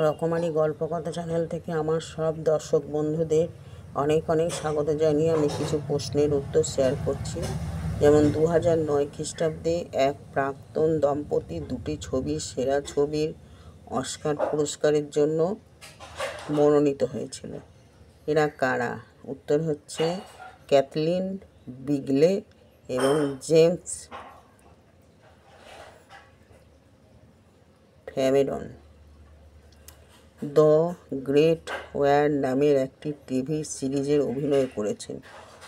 রকমারি গল্পকথা চ্যানেল থেকে আমার সব দর্শক বন্ধুদের অনেক অনেক স্বাগত জানিয়ে আমি কিছু প্রশ্নের উত্তর শেয়ার করছি। যেমন 2009 খ্রিস্টাব্দে এক প্রাক্তন দম্পতি দুটি ছবির সেরা ছবির অস্কার পুরস্কারের জন্য মনোনীত হয়েছিল। এরা কারা? উত্তর হচ্ছে ক্যাথলিন বিগলে এবং James Cameron. The great war নামের একটি টিভি সিরিজের অভিনয় করেছেন।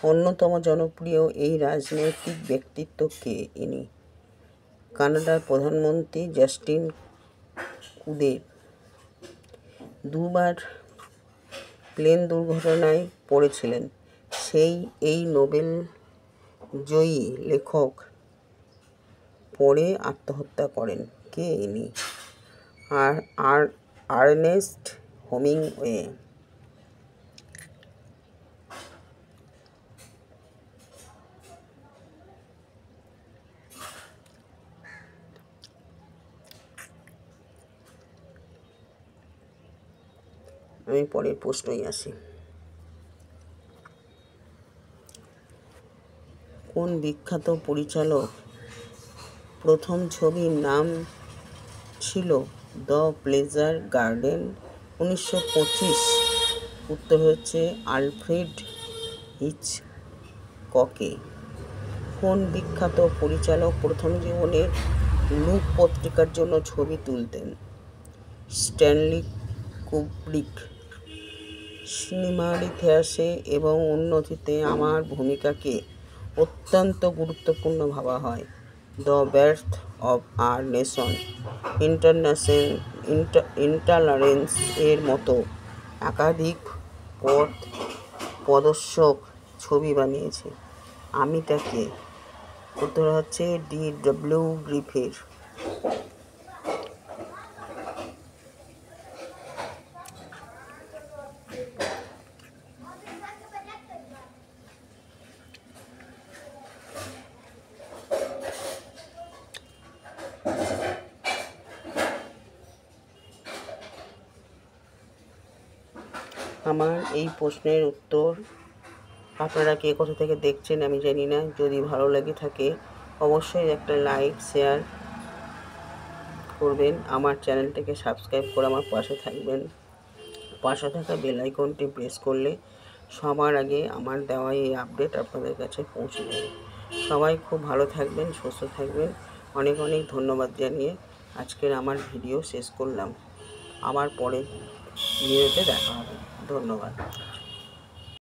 অন্যতম জনপ্রিয় এই রাজনৈতিক ব্যক্তিত্ব কে? ইনি কানাডার প্রধানমন্ত্রী জাস্টিন ট্রুডোর। দুবার প্লেন দুর্ঘটনায় পড়েছিলেন এই নোবেল জয়ী লেখক পরে আত্মহত্যা করেন। কে ইনি? Ernest Hemingway. আমি পরের প্রশ্নই আসি। কোন বিখ্যাত পরিচালক প্রথম ছবির নাম ছিল দ্য প্লেজার গার্ডেন 1925? উত্তর হচ্ছে আলফ্রেড হিচককে। কোন বিখ্যাত পরিচালক প্রথম জীবনে লুক পত্রিকার জন্য ছবি তুলতেন? Stanley Kubrick. সিনেমার ইতিহাসে এবং উন্নতিতে আমার ভূমিকাকে অত্যন্ত গুরুত্বপূর্ণ ভাবা হয়। The birth of a nation, intolerance এর মতো একাধিক পথ প্রদর্শক ছবি বানিয়েছে। আমি তাকে। উত্তর হচ্ছে D.W. গ্রিফিথ। আমার এই প্রশ্নের উত্তর আপনারা কে কোথা থেকে দেখছেন আমি জানি না। যদি ভালো লেগে থাকে অবশ্যই একটা লাইক শেয়ার করবেন। আমার চ্যানেলটাকে সাবস্ক্রাইব করে আমার পাশে থাকবেন। পাশে থাকা বেল আইকনটি প্রেস করলে সবার আগে আমার দেওয়া এই আপডেট আপনাদের কাছে পৌঁছে যাবে। সবাই খুব ভালো থাকবেন, সুস্থ থাকবেন। অনেক অনেক ধন্যবাদ জানিয়ে আজকের আমার ভিডিও শেষ করলাম। আবার পরে ভিডিওতে দেখা হবে। ধন্যবাদ।